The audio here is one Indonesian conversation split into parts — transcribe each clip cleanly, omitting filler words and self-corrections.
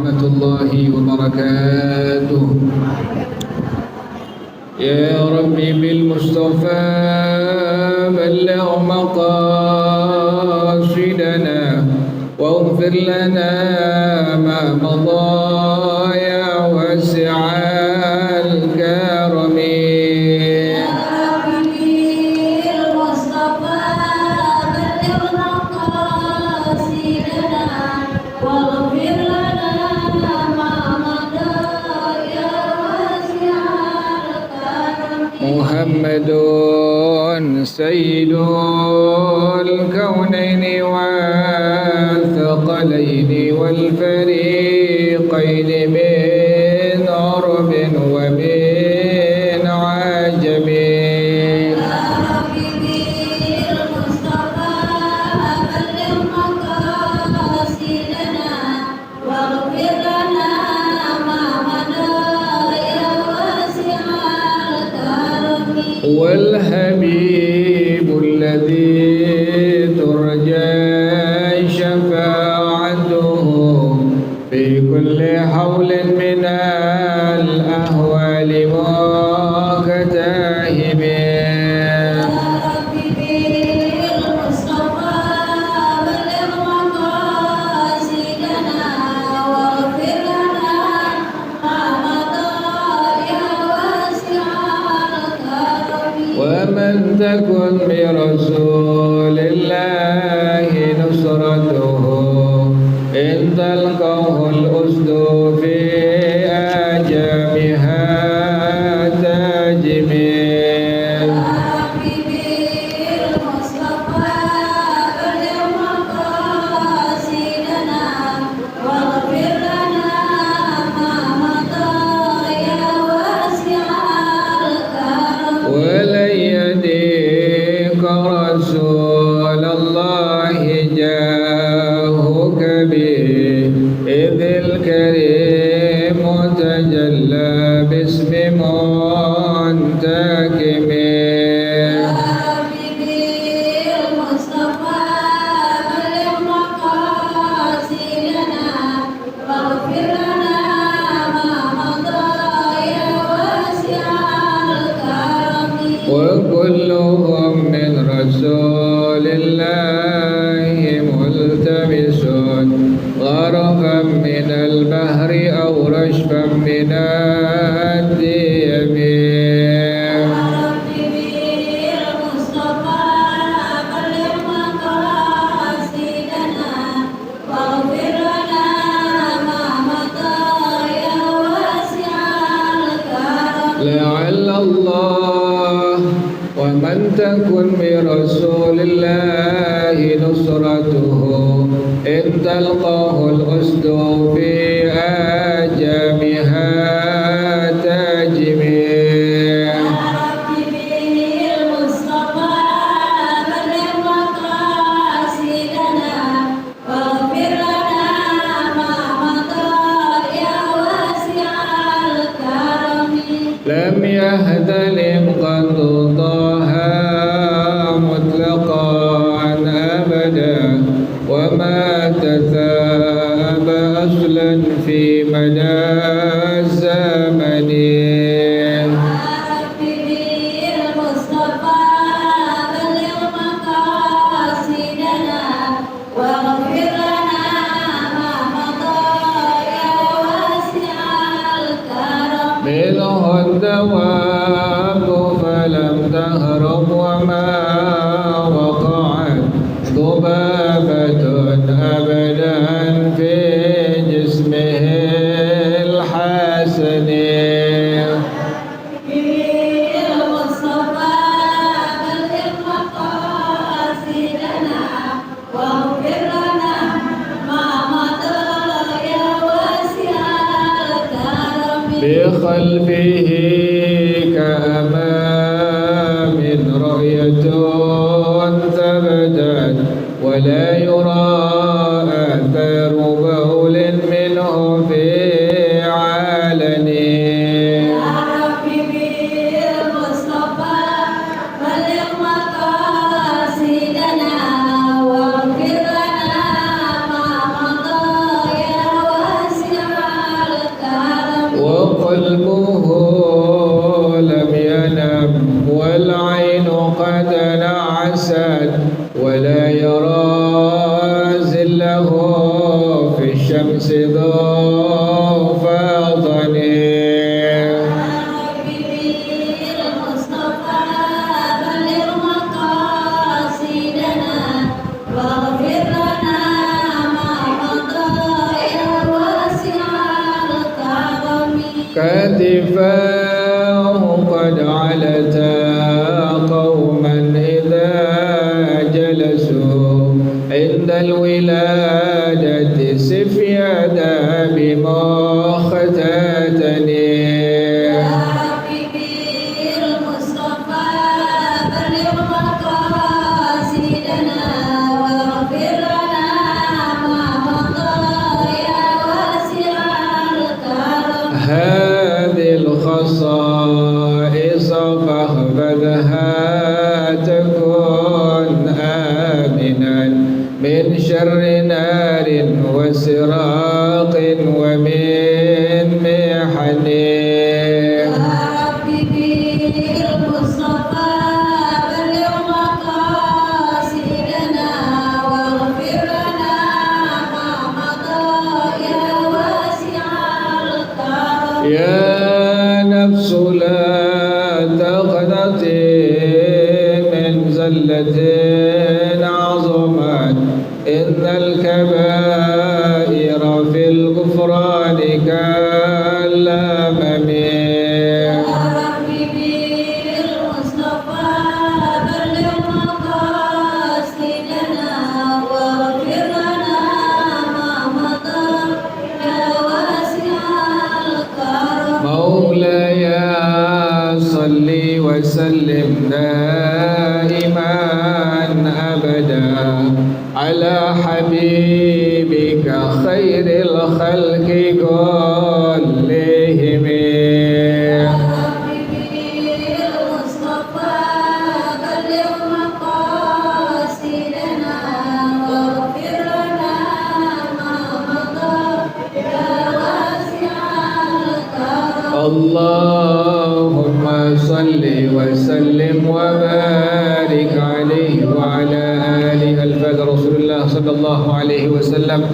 ورحمة الله وبركاته. يا ربي بالمصطفى بلغ مقاصدنا واغفر لنا ما مضى يا واسع الكرم. محمد سيد الكونين والثقلين والفريقين من عرب ومن عجم. والحبيب الذي ترجى شفاعته في كل حول من الأهوال مكتاهب. ومن تكن برسول الله نصرته إن تلقاه الأسد في آجامها تاجم. رسول الله جاهك به إذ الكريم تجلى باسم منتكم. وكلهم من رسول الله ملتمس غرفا من البحر أو رشفا من الديم. لعل الله ومن تكن برسول الله نصرته إن تلقاه الأسد في آجامها تاجم. لم يهتلم قد طه مطلقا أبدا وما تثاب أصلا في مدى الزمن. منه الدواب فلم تهرب وما وقعت ذبابة أبدا في جسمه الحسن. بخلفه كأمام رؤية ثبتت ولا يرى آثار بول منه في علن. قلبه لم ينم والعين قد نعست ولا يرى زله في الشمس ذو فاضل كتفاه قد علتا قوما إذا جلسوا عند الولادة سفيدا بمختتني هذه الخصائص فاحفظها تكن آمنا من شر نار وسراق ومن محن يا نفس لا تقنطي من زلة عظمت إن الكبائر في الغفران كالأمم مولاي صل وسلم دائما أبدا على حبيبك خير الخلق كلهم اللهم صل وسلم وبارك عليه وعلى آله الفاظ رسول الله صلى الله عليه وسلم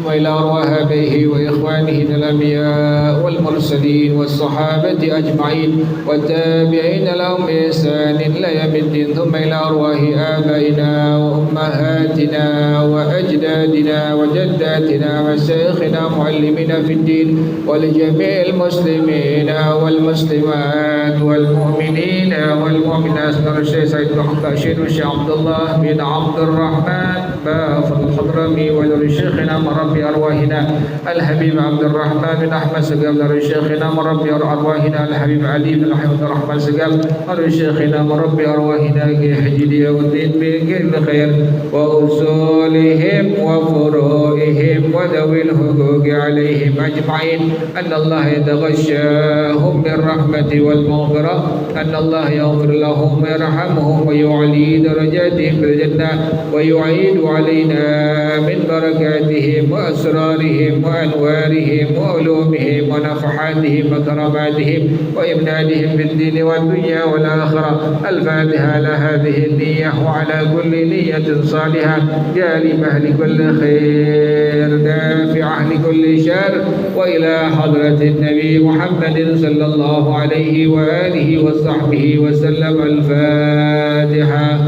وإلى أرواح آبائه وإخوانه من الأنبياء والمرسلين والصحابة أجمعين والتابعين لهم بإحسان إلى يوم الدين ثم إلى أرواح آبائنا وأمهاتنا وأجدادنا وجداتنا وشيخنا معلمنا في الدين ولجميع المسلمين والمسلمات والمؤمنين والمؤمنات من الشيخ سيد الشيخ عبد الله بن عبد الرحمن بافضل الحضرمي ولشيخنا مربي أرواحنا الحبيب عبد الرحمن بن أحمد سقال ولشيخنا مربي أرواحنا الحبيب علي بن عبد الرحمن سقال ولشيخنا مربي أرواحنا حجدي والدين بكل خير وأصولهم وفروعهم وذوي الحقوق عليهم أجمعين أن الله يتغشاهم بالرحمة والمغفرة أن الله يغفر لهم ويرحمهم ويعلي درجاتهم في الجنة ويعيد علينا من بركاتهم وأسرارهم وأنوارهم وعلومهم ونفحاتهم وكراماتهم وإمدادهم في الدين والدنيا والآخرة. الفاتحة على هذه النية وعلى كل نية صالحة جالبة لكل خير دافعة لكل شر وإلى حضرة النبي محمد صلى الله عليه وآله وصحبه وسلم. الفاتحة.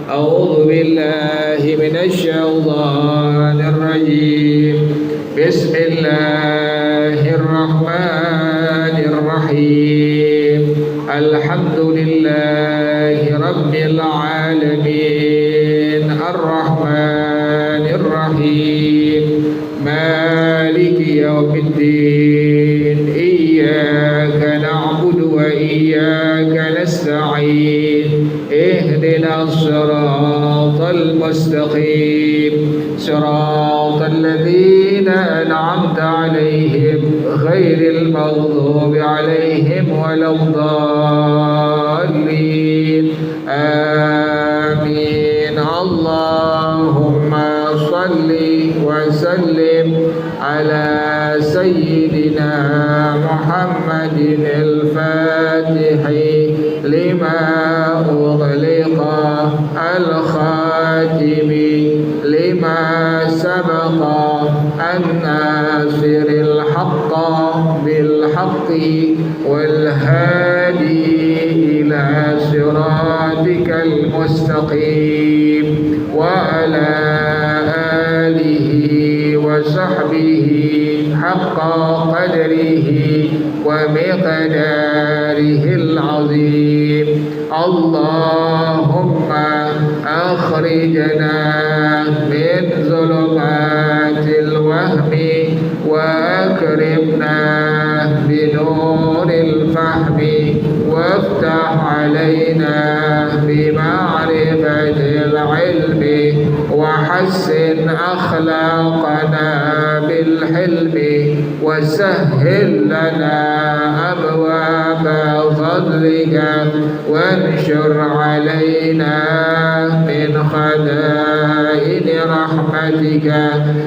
أعوذ بالله من الشيطان الرجيم. بسم الله الرحمن الرحيم. الحمد لله رب العالمين الرحمن الرحيم مالك يوم الدين. إياك نعبد وإياك نستعين. اهدنا الصراط المستقيم صراط الذين أنعمت عليهم غير المغضوب عليهم ولا الضالين. آمين. اللهم صل وسلم على سيدنا محمد الفاتح لما أغلق الخاتم لما سبق الناصر الحق بالحق والهادي إلى صراطك المستقيم وعلى آله وصحبه حق قدره ومقداره العظيم. اللهم أخرجنا من ظلمات الوهم وأكرمنا بنور الفهم وافتح علينا بمعرفة العلم وحسن أخلاقنا بالحلم وسهل لنا أبواب فضلك وانشر علينا من خزائن رحمتك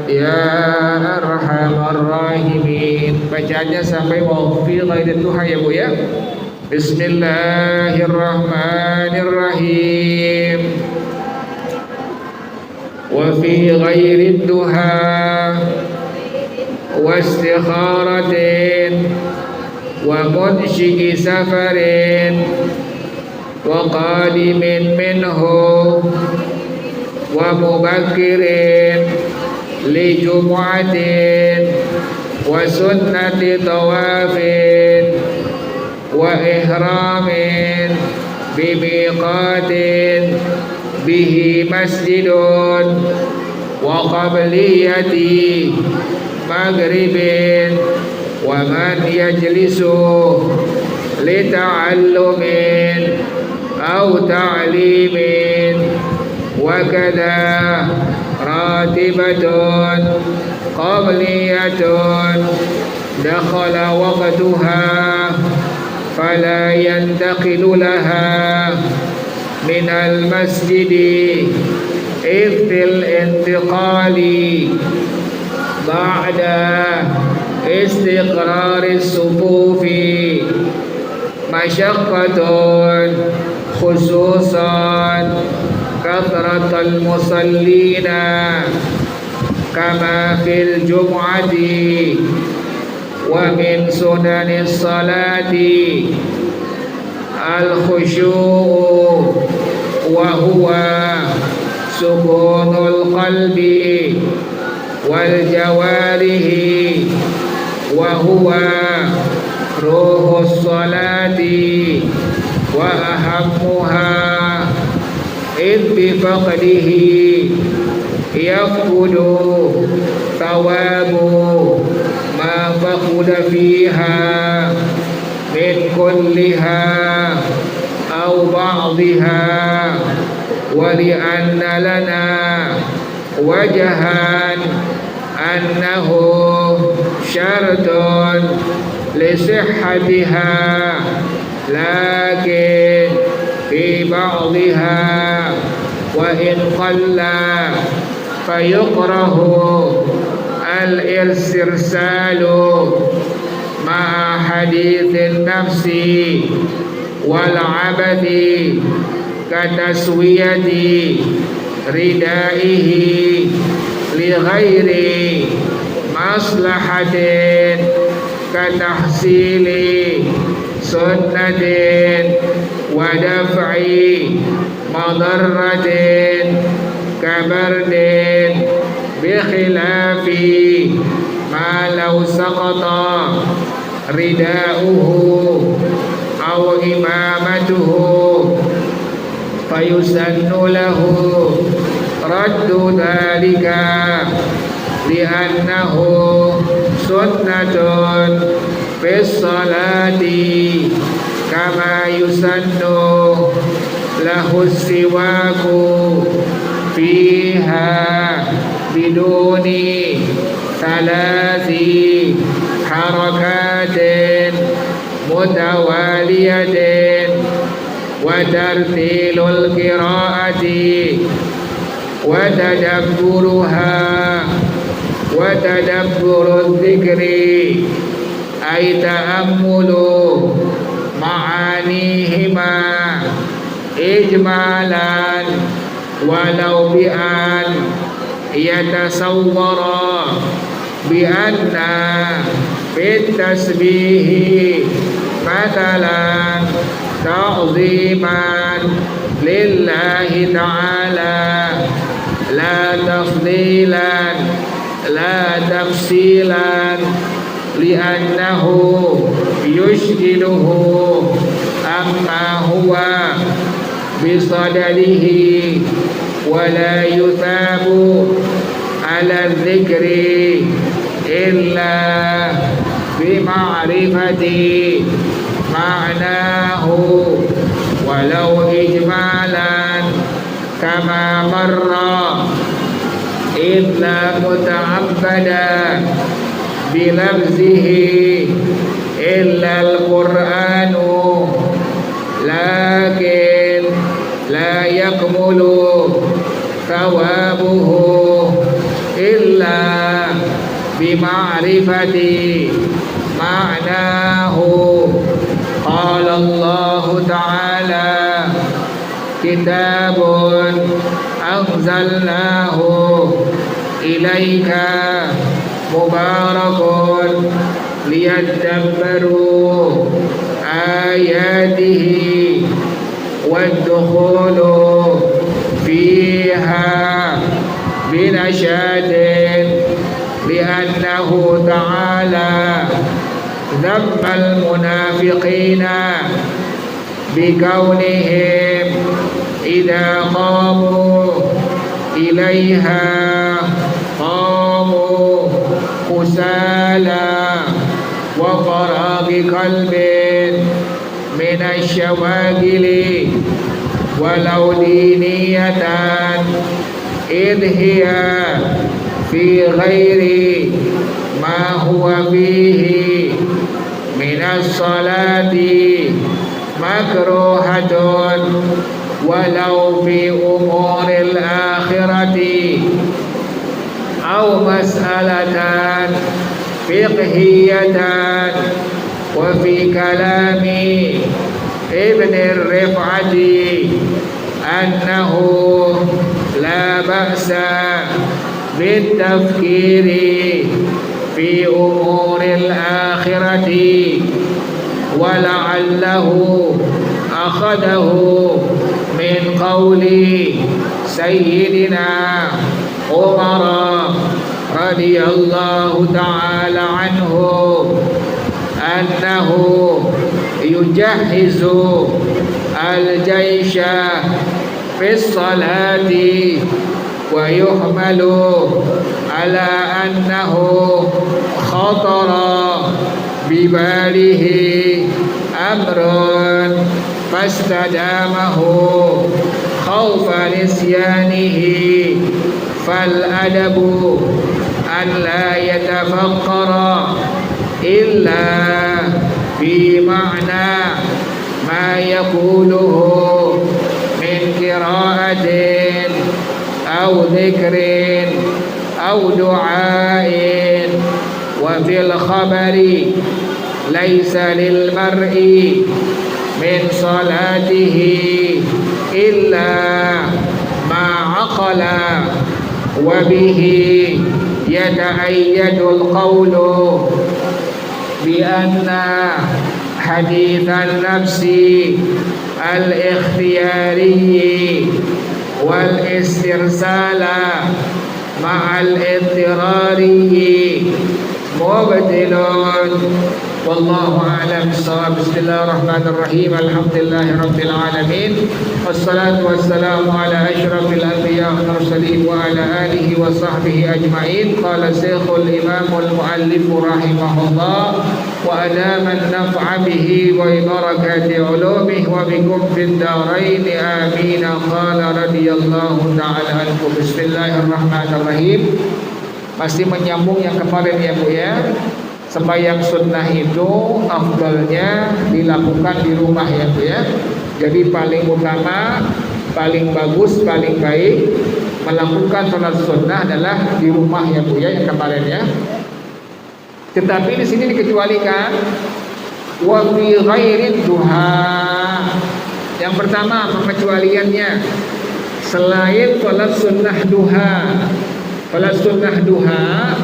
يا أرحم الراحمين. Bacaannya sampai wa fi ghairi duha ya Bu ya. Bismillahirrahmanirrahim. وفي غير الدهى واستخارة ومنشئ سفر وقادم منه ومبكر لجمعة وسنة طواف وإحرام بميقات به مسجد وقبلية مغرب ومن يجلس لتعلم أو تعليم وكذا راتبة قبلية دخل وقتها فلا ينتقل لها من المسجد إذ في الانتقال بعد استقرار الصفوف مشقة خصوصا كثرة المصلين كما في الجمعة. ومن سنن الصلاة الخشوع وهو سكون القلب والجوارح وهو روح الصلاة وأهمها إذ بفقده يفقد ثواب ما فقد فيها من كلها أو بعضها. ولأن لنا وجها أنه شرط لصحتها لكن في بعضها وإن قل فيكره الاسترسال مع حديث النفس والعبث كتسوية ردائه لغير مصلحة كتحصيل سنة ودفع مضرة كبرد بخلاف ما لو سقط رداؤه أو إمامته فيسن له رد ذلك لأنه سنة في الصلاة كما يسن له السواك فيها بدون 3 حركات متوالية وترتيل القراءة وتدبرها wa tadabburu dzikri ay ta'ammulu ma'anihima ijmalan walau bi an yatasawwara bi anna fit tasbihi matalan ta'ziman lillahi ta'ala la tafdilan la tafsilan li'annahu yushkiluhu amma huwa bisadadihi wa la yuthabu ala dzikri illa bima'rifati ma'nahu walau ijmalan kama marra illa muta'abbada bilafzihi illa al-Qur'anu lakin la yakmulu thawabuhu illa bima'rifati ma'nahu. Qala Allah Ta'ala kitabun anzalnahu ilaika mubarakun liyadabbaru ayatihi waddukhulu fiha binashatin li'annahu ta'ala dhammal munafiqina bikaunihim idha qamu ilaiha qamu kusala wa faraghi qalbin minasyawagili walau diniyatan idhiya fi ghairi ma huwa fihi minas salati makruhatun walau fi umuril akhirati aw mas'alatan fiqhiyatan wa fi kalami Ibn Rif'ati annahu la ba'sa bitafkiri fi umuril akhirati wa la'allahu akhadahu min qawli sayyidina Umar radiyallahu ta'ala anhu annahu yujahhizu al-jaysha fi salati wa yuhmalu ala annahu khatara bibalihi amrun fastadamahu khawfa nisyanihi fal adabu an la yatafakkara illa fi ma'na ma yaquluhu min qira'atin aw dhikrin aw du'ain wa fil khabari laysa lil mar'i min salatihi illa ma aqala wa bihi yata'ayyadu al-qawlu bi anna hadithan nafsi al-ikhtiyari wal istirsala ma'al ittirari mubtilun. Wallahu a'lam bissawab. Bismillahirrahmanirrahim. Alhamdulillahi rabbil alamin. Wassalatu wassalamu ala asyrafil anbiya wal mursalin wa ala alihi wa sahbihi ajma'in. Qala Syekhul Imam al-Muallif rahimahullah wa adama an-naf'a bihi wa barakati ulumihi wa bikum fid darain amin. Qala radhiyallahu ta'ala anhu. Bismillahirrahmanirrahim. Masih menyambung yang kemarin ya Bu ya. Sembahyang sunnah itu afdalnya dilakukan di rumah ya Bu ya. Jadi paling utama, paling bagus, paling baik melakukan sholat sunnah adalah di rumah ya Bu ya, yang kemarin ya. Tetapi di sini dikecualikan wa fi ghairi duha. Yang pertama pengecualiannya selain sholat sunnah duha. Sholat sunnah duha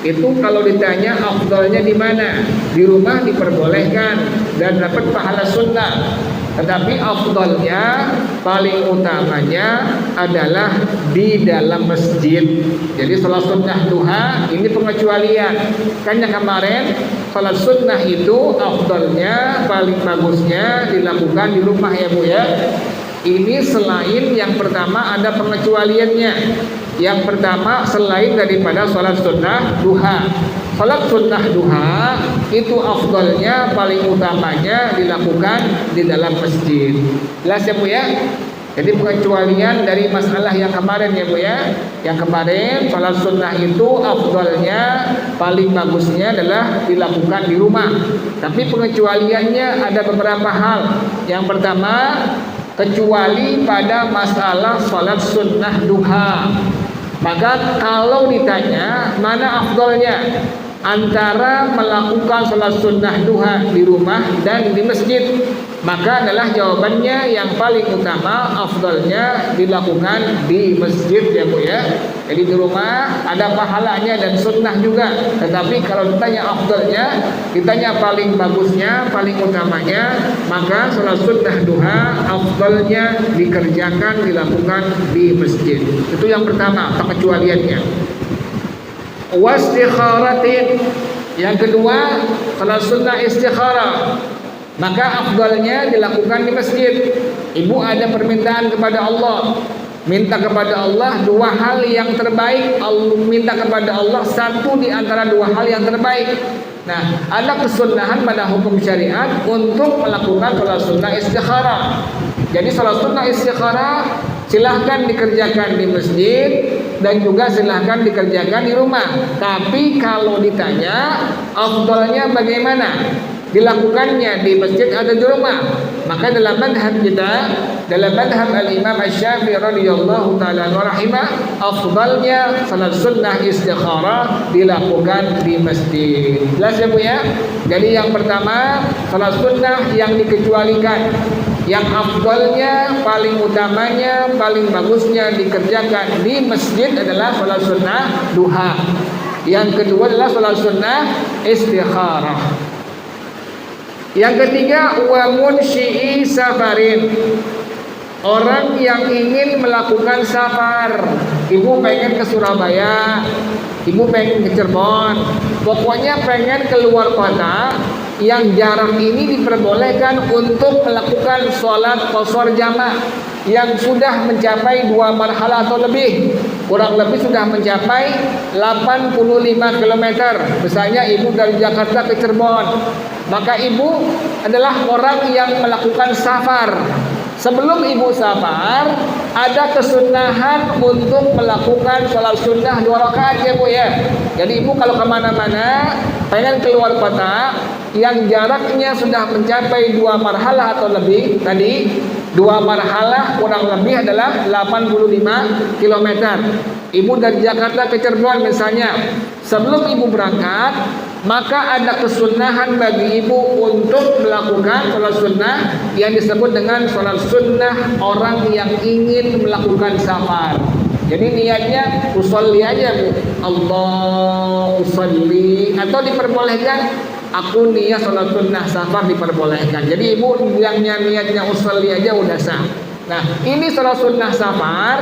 itu kalau ditanya afdalnya di mana? Di rumah diperbolehkan dan dapat pahala sunnah. Tetapi afdalnya, paling utamanya adalah di dalam masjid. Jadi sholat sunnah duha ini pengecualian. Kan yang kemarin sholat sunnah itu afdalnya, paling bagusnya dilakukan di rumah ya Bu ya. Ini selain yang pertama ada pengecualiannya. Yang pertama selain daripada sholat sunnah duha. Sholat sunnah duha itu afdalnya, paling utamanya dilakukan di dalam masjid. Jelas ya Bu ya? Jadi pengecualian dari masalah yang kemarin ya Bu ya. Yang kemarin sholat sunnah itu afdalnya, paling bagusnya adalah dilakukan di rumah. Tapi pengecualiannya ada beberapa hal. Yang pertama, kecuali pada masalah sholat sunnah duha. Maka kalau ditanya mana afdalnya antara melakukan sholat sunnah duha di rumah dan di masjid, maka adalah jawabannya yang paling utama afdalnya dilakukan di masjid ya Bu ya. Jadi di rumah ada pahalanya dan sunnah juga. Tetapi kalau ditanya afdalnya, ditanya paling bagusnya, paling utamanya, maka sholat sunnah duha afdalnya dikerjakan, dilakukan di masjid. Itu yang pertama pengecualiannya. Wastikharatin. Yang kedua, sholat sunnah istikharah, maka afdalnya dilakukan di masjid. Ibu ada permintaan kepada Allah, minta kepada Allah dua hal yang terbaik. Minta kepada Allah satu di antara dua hal yang terbaik. Nah, ada kesunahan pada hukum syariat untuk melakukan sholat sunnah istikharah. Jadi sholat sunnah istikharah silahkan dikerjakan di masjid dan juga silahkan dikerjakan di rumah. Tapi kalau ditanya afdalnya bagaimana dilakukannya, di masjid atau di rumah, maka dalam madhab kita, dalam madhab al-Imam Asy-Syafi'i radhiyallahu ta'ala wa rahimah, afdalnya salat sunnah istikharah dilakukan di masjid. Jelas ya Bu ya? Jadi yang pertama salat sunnah yang dikecualikan, yang afdalnya, paling utamanya, paling bagusnya dikerjakan di masjid adalah salat sunnah duha. Yang kedua adalah salat sunnah istikharah. Yang ketiga, wa munsyi'i safarin. Orang yang ingin melakukan safar. Ibu pengen ke Surabaya, ibu pengen ke Cirebon, pokoknya pengen keluar kota. Yang jarak ini diperbolehkan untuk melakukan sholat qashar jama' yang sudah mencapai 2 marhalah atau lebih, kurang lebih sudah mencapai 85 km. Misalnya ibu dari Jakarta ke Cirebon, maka ibu adalah orang yang melakukan safar. Sebelum ibu safar, ada kesunahan untuk melakukan sholat sunnah 2 rakaat ya Bu ya. Jadi ibu kalau kemana-mana pengen keluar kota yang jaraknya sudah mencapai 2 marhalah atau lebih, tadi 2 marhalah kurang lebih adalah 85 km. Ibu dari Jakarta ke Cirebon misalnya, sebelum ibu berangkat, maka ada kesunahan bagi ibu untuk melakukan sholat sunnah yang disebut dengan sholat sunnah orang yang ingin melakukan safar. Jadi niatnya usolli aja Bu, Allah usolli, atau diperbolehkan aku niat sholat sunnah safar, diperbolehkan. Jadi ibu yang niatnya usolli aja udah sah. Nah ini sholat sunnah safar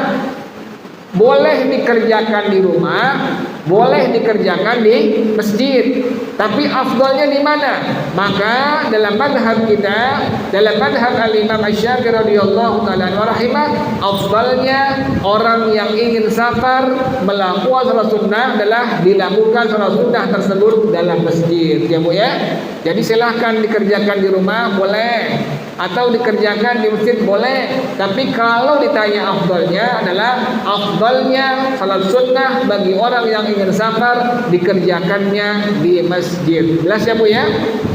boleh dikerjakan di rumah, boleh dikerjakan di masjid. Tapi afdalnya di mana? Maka dalam madhab kita, dalam madhab al-Imam Asy-Syafi'i radhiyallahu ta'ala wa rahimah, afdalnya orang yang ingin safar melakukan sholat sunnah adalah dilakukan sholat sunnah tersebut dalam masjid ya Bu ya. Jadi silahkan dikerjakan di rumah boleh, atau dikerjakan di masjid boleh. Tapi kalau ditanya afdalnya adalah afdalnya salat sunnah bagi orang yang ingin safar dikerjakannya di masjid. Jelas ya Bu ya?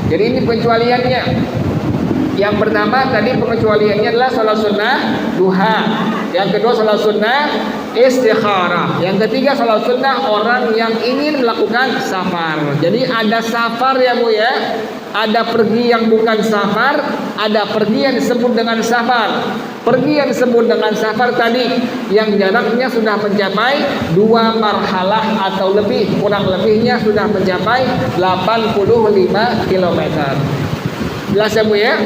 Jadi ini pengecualiannya. Yang pertama tadi pengecualiannya adalah salat sunnah duha. Yang kedua salat sunnah istikharah. Yang ketiga salat sunnah orang yang ingin melakukan safar. Jadi ada safar ya Bu ya. Ada pergi yang bukan safar, ada pergi yang disebut dengan safar. Pergi yang disebut dengan safar tadi yang jaraknya sudah mencapai 2 marhalah atau lebih, kurang lebihnya sudah mencapai 85 km. Jelas ya Bu ya?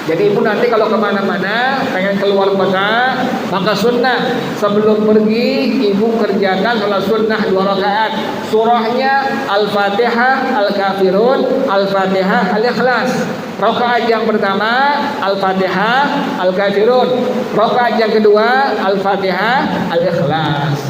Jadi ibu nanti kalau kemana-mana pengen keluar kota, maka sunnah sebelum pergi ibu kerjakan sholat sunnah 2 rakaat. Surahnya Al-Fatihah, Al-Kafirun, Al-Fatihah, Al-Ikhlas. Rakaat yang pertama Al-Fatihah, Al-Kafirun. Rakaat yang kedua Al-Fatihah, Al-Ikhlas.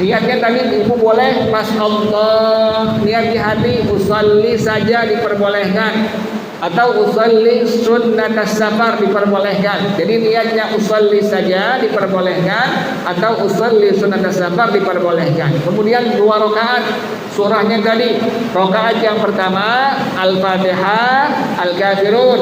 Niatnya tadi ibu boleh Masya Allah, niat di hati usolli saja diperbolehkan, atau usolli sunnat safar diperbolehkan. Jadi niatnya usolli saja diperbolehkan, atau usolli sunnat safar diperbolehkan. Kemudian 2 rakaat surahnya tadi. Rakaat yang pertama Al-Fatihah, Al-Kafirun.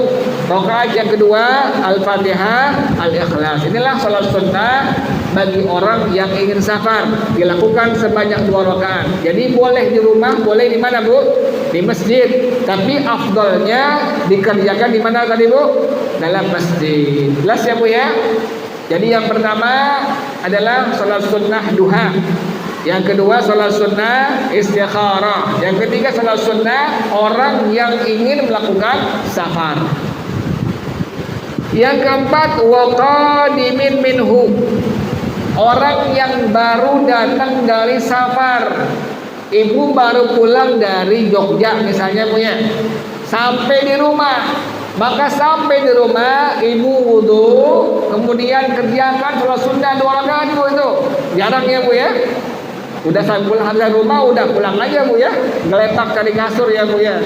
Rakaat yang kedua Al-Fatihah, Al-Ikhlas. Inilah salat sunnah bagi orang yang ingin safar, dilakukan sebanyak 2 rakaat. Jadi boleh di rumah, boleh di mana Bu? Di masjid. Tapi afdalnya dikerjakan di mana tadi Bu? Dalam masjid. Jelas ya Bu ya? Jadi yang pertama adalah salat sunnah duha. Yang kedua salat sunnah istikharah. Yang ketiga salat sunnah orang yang ingin melakukan safar. Yang keempat waqadimin minhu. Orang yang baru datang dari safar. Ibu baru pulang dari Jogja misalnya Bu ya. Sampai di rumah. Maka sampai di rumah ibu wudu, kemudian kerjakan sholat sunnah 2 rakaat Bu itu. Jarang ya Bu ya. Udah sampai pulang dari rumah udah pulang aja Bu ya. Ngelepak dari kasur ya Bu ya.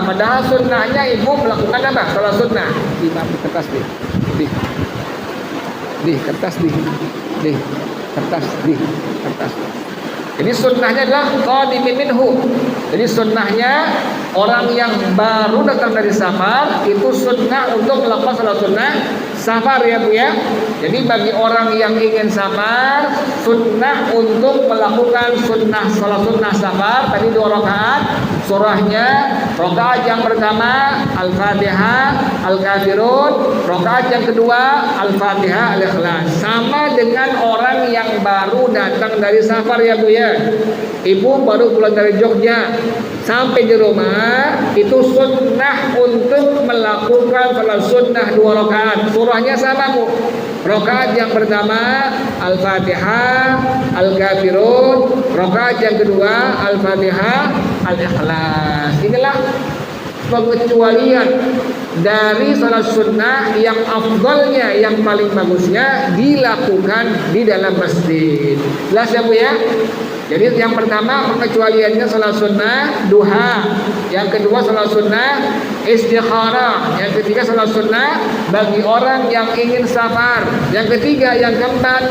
Padahal sunnahnya ibu melakukan apa? Sholat sunnah. Di kertas di kertas di kertas. Jadi sunnahnya adalah qadimin minhu. Jadi sunnahnya orang yang baru datang dari safar itu sunnah untuk melakukan salat sunnah safar ya Bu ya. Jadi bagi orang yang ingin safar, sunnah untuk melakukan salat sunnah safar tadi 2 rakaat. Surahnya rakaat yang pertama Al-Fatihah, Al-Kafirun. Rakaat yang kedua Al-Fatihah, Al-Ikhlas. Sama dengan orang yang baru datang dari safar ya Bu ya. Ibu baru pulang dari Jogja, sampai di rumah itu sunnah untuk melakukan salat sunnah 2 rakaat. Surahnya sama Bu. Rakaat yang pertama Al-Fatihah, Al-Kafirun. Rakaat yang kedua Al-Fatihah, Al-Ikhlas. Inilah pengecualian dari salat sunnah yang afdalnya, yang paling bagusnya dilakukan di dalam masjid. Jelas ya Bu ya? Jadi yang pertama pengecualiannya salat sunnah duha. Yang kedua salat sunnah istikharah. Yang ketiga salat sunnah bagi orang yang ingin safar. Yang ketiga, yang keempat,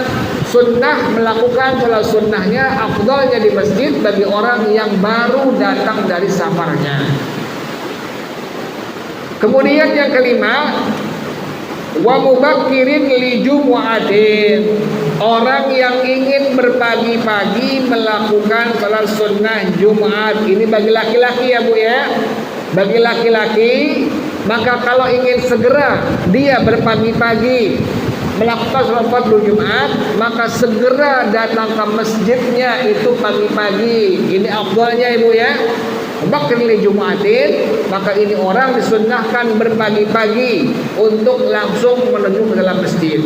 sunnah melakukan salat sunnahnya afdalnya di masjid bagi orang yang baru datang dari safarnya. Kemudian yang kelima, wa mubakkirin li jumu'atin. Orang yang ingin berpagi-pagi melakukan salat sunnah Jumat. Ini bagi laki-laki ya Bu ya. Bagi laki-laki, maka kalau ingin segera dia berpagi-pagi melakukan salat fardu Jumat, maka segera datang ke masjidnya itu pagi-pagi. Ini afdalnya Ibu ya. Bakir li Jumatin, maka ini orang disunnahkan berpagi-pagi untuk langsung menuju ke dalam masjid.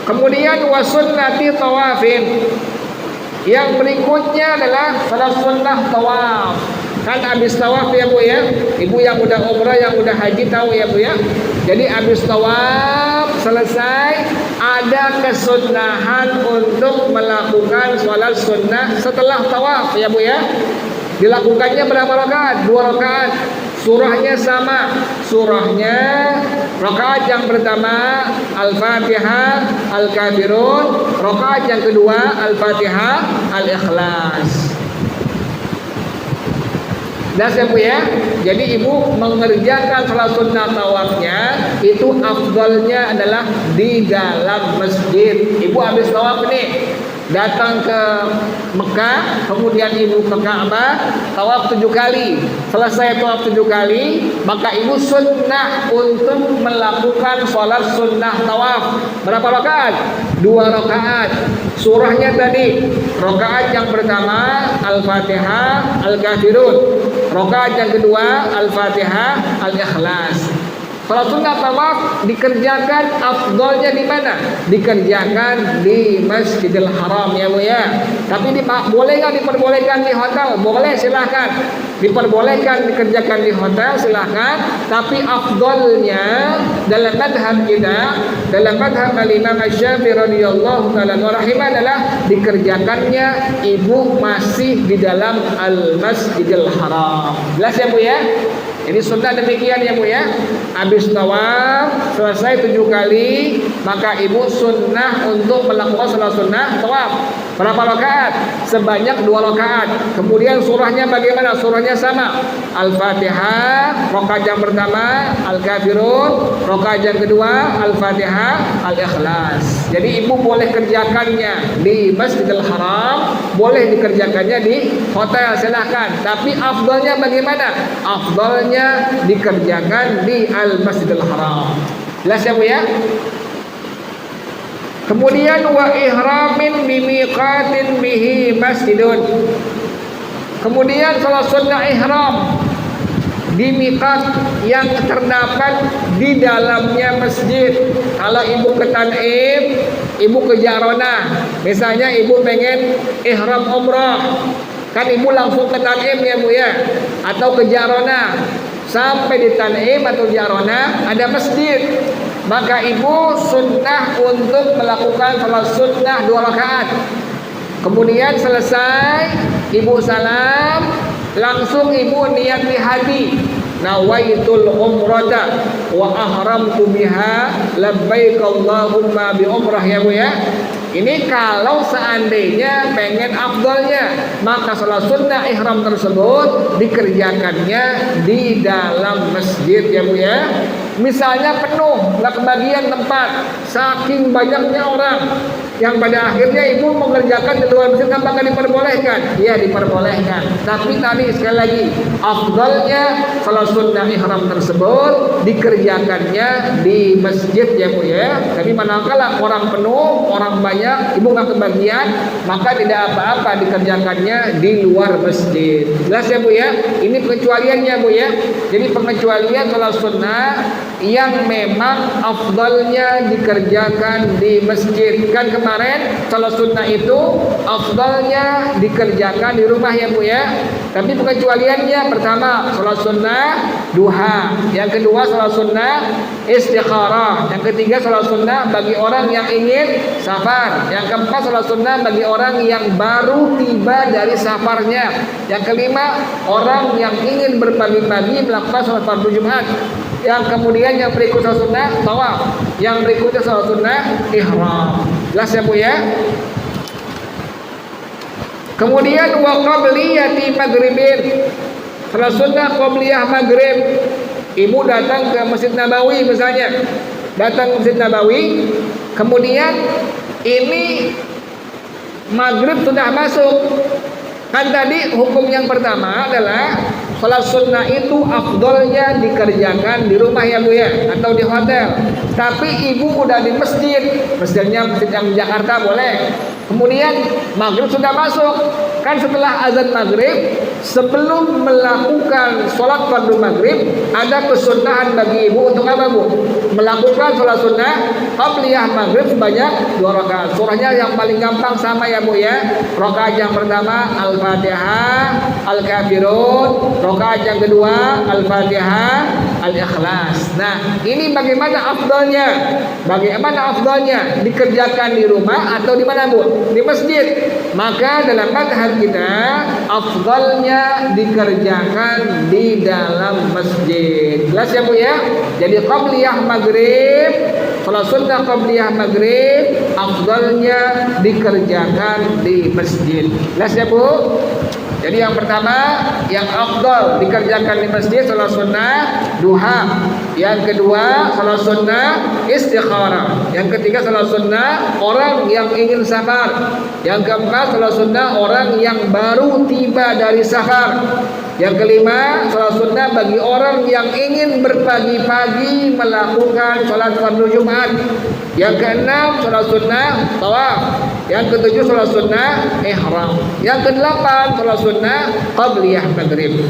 Kemudian wasunnati tawafin. Yang berikutnya adalah salat sunnah tawaf. Kan habis tawaf ya Bu ya. Ibu yang udah umrah, yang udah haji tahu ya Bu ya. Jadi habis tawaf selesai, ada kesunnahan untuk melakukan salat sunnah setelah tawaf ya Bu ya. Dilakukannya berapa rakaat? 2 rakaat. Surahnya sama. Surahnya rakaat yang pertama Al-Fatihah, Al-Kafirun. Rakaat yang kedua Al-Fatihah, Al-Ikhlas. Jelas ya Bu ya? Jadi ibu mengerjakan salat sunnah tawafnya itu afdalnya adalah di dalam masjid. Ibu habis tawaf nih, datang ke Mekah, kemudian ibu ke Ka'bah, tawaf 7 kali. Selesai tawaf 7 kali, maka ibu sunnah untuk melakukan sholat sunnah tawaf. Berapa rakaat? 2 rakaat. Surahnya tadi, rakaat yang pertama Al-Fatihah, Al-Kafirun. Rakaat yang kedua Al-Fatihah, Al-Ikhlas. Salat sunnah tawaf dikerjakan afdolnya di mana? Dikerjakan di Masjidil Haram ya Bu ya. Tapi boleh nggak diperbolehkan di hotel? Boleh, silahkan. Diperbolehkan dikerjakan di hotel, silahkan. Tapi afdolnya dalam madhab kita, dalam madhab Imam Asy-Syafi'i radhiyallahu taala rahimah adalah dikerjakannya ibu masih di dalam Al-Masjidil Haram. Jelas ya Bu ya? Jadi sunnah demikian ya Bu ya. Habis tawaf selesai 7 kali, maka ibu sunnah untuk melakukan salat sunnah tawaf. Berapa rakaat? Sebanyak 2 rakaat. Kemudian surahnya bagaimana? Surahnya sama. Al-Fatihah rakaat yang pertama, Al-Kafirun rakaat yang kedua, Al-Fatihah, Al-Ikhlas. Jadi ibu boleh kerjakannya di Masjidil Haram, boleh dikerjakannya di hotel, silahkan. Tapi afdalnya bagaimana? Afdalnya dikerjakan di Al-Masjidil Haram. Jelas ya Bu ya? Kemudian wa ihramin bimiqatin bihi masjidun. Kemudian salat sunnah ihram di miqat yang terdapat di dalamnya masjid. Kalau ibu ke Tan'im, ibu ke Jarona, misalnya ibu pengen ihram umrah, kan ibu langsung ke Tan'im ya Bu ya, atau ke Jarona. Sampai di Tan'im atau Jarona ada masjid, maka ibu sunnah untuk melakukan salat sunnah 2 rakaat. Kemudian selesai ibu salam, langsung ibu niat di hati, nawaitul umrata wa ahramtu biha labbaik Allahumma bi umrah ya Bu ya. Ini kalau seandainya pengen afdalnya, maka salat sunnah ihram tersebut dikerjakannya di dalam masjid ya Bu ya. Misalnya penuh, nggak kebagian tempat, saking banyaknya orang, yang pada akhirnya ibu mengerjakan di luar masjid, apakah diperbolehkan? Iya diperbolehkan. Tapi tadi sekali lagi, afdalnya salat sunnah ihram tersebut dikerjakannya di masjid ya Bu ya. Tapi manakala orang penuh, orang banyak, ibu nggak kebagian, maka tidak apa-apa dikerjakannya di luar masjid. Jelas ya Bu ya? Ini pengecualiannya Bu ya. Jadi pengecualian salat sunnah yang memang afdalnya dikerjakan di masjid. Kan kemarin salat sunnah itu afdalnya dikerjakan di rumah ya Bu ya. Tapi pengecualiannya, pertama salat sunnah duha, yang kedua salat sunnah istikharah, yang ketiga salat sunnah bagi orang yang ingin safar, yang keempat salat sunnah bagi orang yang baru tiba dari safarnya, yang kelima orang yang ingin berpagi-pagi melakukan salat fardu Jumat, yang kemudian yang berikutnya sunnah tawaf, yang berikutnya salat sunnah ihram. Jelas ya Bu ya? Kemudian wa qabliyati maghribin, salat sunnah qabliyah maghrib. Ibu datang ke Masjid Nabawi misalnya, datang ke Masjid Nabawi, kemudian ini maghrib sudah masuk. Kan tadi hukum yang pertama adalah salat sunnah itu afdolnya dikerjakan di rumah ya Bu ya, atau di hotel. Tapi ibu udah di masjid, masjidnya masjid yang di Jakarta boleh. Kemudian maghrib sudah masuk, kan setelah azan maghrib, sebelum melakukan sholat fardu maghrib, ada kesunahan bagi ibu untuk apa Bu? Melakukan sholat sunnah qabliyah maghrib sebanyak 2 rakaat. Surahnya yang paling gampang sama ya Bu ya. Rakaat yang pertama Al-Fatihah, Al-Kafirun. Rakaat yang kedua Al-Fatihah, Al-Ikhlas. Nah, ini bagaimana afdalnya? Bagaimana afdalnya? Dikerjakan di rumah atau di mana Bu? Di masjid. Maka dalam madhab kita afdalnya dikerjakan di dalam masjid. Jelas ya Bu ya? Jadi qabliyah maghrib, salat sunnah qabliyah maghrib afdalnya dikerjakan di masjid. Jelas ya Bu? Jadi yang pertama, yang afdal dikerjakan di masjid salat sunnah duha. Yang kedua, salat sunnah istikharah. Yang ketiga, salat sunnah orang yang ingin safar. Yang keempat, salat sunnah orang yang baru tiba dari safar. Yang kelima, salat sunnah bagi orang yang ingin berpagi-pagi melakukan salat fardu Jumat. Yang keenam, salat sunnah tawaf. Yang ketujuh, salat sunnah ihram. Yang kedelapan, salat sunnah qabliyah maghrib.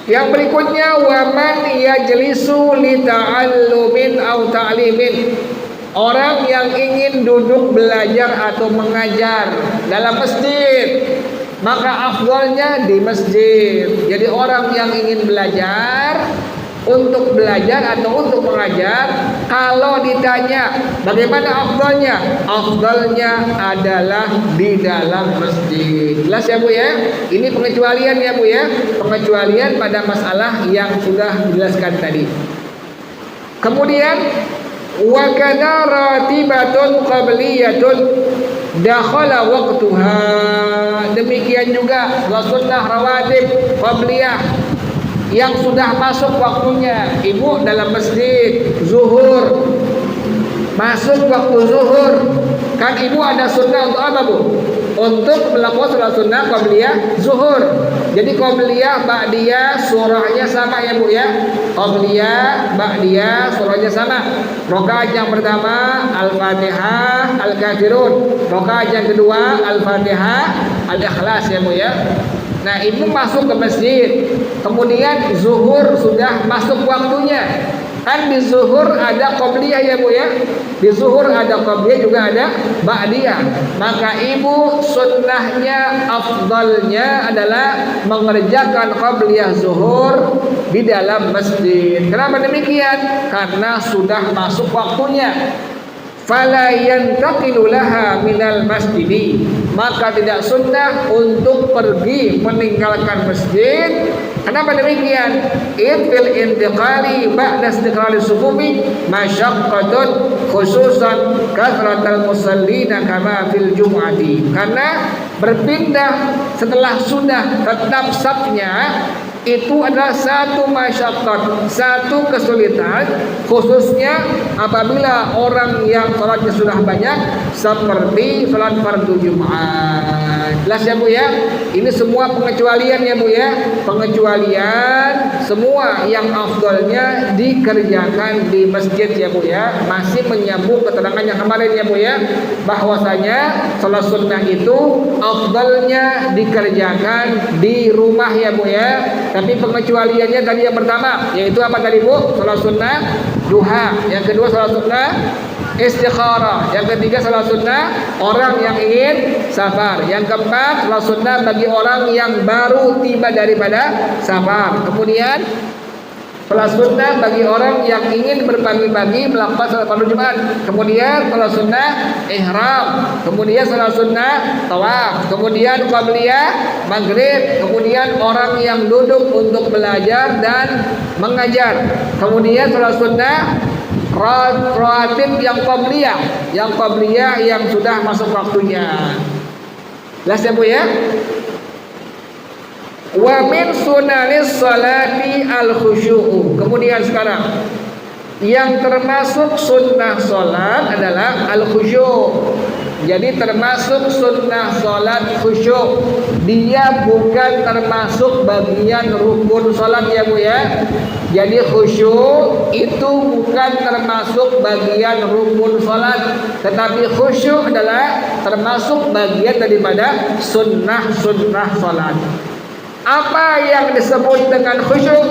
Yang berikutnya, waman yajlisu li ta'allumin aw ta'limin. Orang yang ingin duduk belajar atau mengajar dalam masjid, maka afdalnya di masjid. Jadi orang yang ingin belajar, untuk belajar atau untuk mengajar, kalau ditanya bagaimana afdalnya, afdalnya adalah di dalam masjid. Jelas ya Bu ya? Ini pengecualian ya Bu ya, pengecualian pada masalah yang sudah dijelaskan tadi. Kemudian wa kana ratibatun qabliyatun dakhala waqtuha. Demikian juga sunnah rawatib qabliyah yang sudah masuk waktunya. Ibu dalam masjid zuhur, masuk waktu zuhur, kan ibu ada sunnah untuk apa Bu? Untuk melakukan salat sunnah qabliyah zuhur. Jadi qabliyah ba'diyah surahnya sama ya Bu ya. Qabliyah ba'diyah surahnya sama. Rakaat yang pertama Al-Fatihah Al-Kafirun, rakaat yang kedua Al-Fatihah Al-Ikhlas ya Bu ya. Nah, ibu masuk ke masjid, kemudian zuhur sudah masuk waktunya. Kan di zuhur ada qabliyah ya Bu ya. Di zuhur ada qabliyah juga ada ba'diyah. Maka ibu sunnahnya afdalnya adalah mengerjakan qabliyah zuhur di dalam masjid. Kenapa demikian? Karena sudah masuk waktunya. Fala yantaqilu laha minal masjidi, maka tidak sunnah untuk pergi meninggalkan masjid. Kenapa demikian? Fil intiqali ba'da istiqrari sufufi masyaqqatun khususan kathratal musallina kama fil jum'ati. Karena berpindah setelah sudah tetap safnya itu adalah satu masyaqqat, satu kesulitan, khususnya apabila orang yang salatnya sudah banyak seperti salat fardu Jumat. Jelas ya Bu ya? Ini semua pengecualian ya Bu ya. Pengecualian semua yang afdalnya dikerjakan di masjid ya Bu ya. Masih menyambung keterangan yang kemarin ya Bu ya, bahwasanya salat sunnah itu afdalnya dikerjakan di rumah ya Bu ya. Tapi pengecualiannya tadi yang pertama, yaitu apa tadi Bu? Salat sunnah duha. Yang kedua salat sunnah istikharah. Yang ketiga salat sunnah orang yang ingin safar. Yang keempat salat sunnah bagi orang yang baru tiba daripada safar. Kemudian salat sunnah bagi orang yang ingin berpagi-pagi melakukan salat fardu Jumat. Kemudian salat sunnah ihram. Kemudian salat sunnah tawaf. Kemudian qabliyah maghrib. Kemudian orang yang duduk untuk belajar dan mengajar. Kemudian salat sunnah rawatib yang qabliyah yang sudah masuk waktunya. Jelas ya Bu ya? Wa min sunanis salati al-khusyu'u. Kemudian sekarang yang termasuk sunnah salat adalah al-khusyu'. Jadi termasuk sunnah salat khusyuk. Dia bukan termasuk bagian rukun salat ya Bu ya. Jadi khusyuk itu bukan termasuk bagian rukun salat, tetapi khusyuk adalah termasuk bagian daripada sunnah-sunnah salat. Apa yang disebut dengan khusyuk?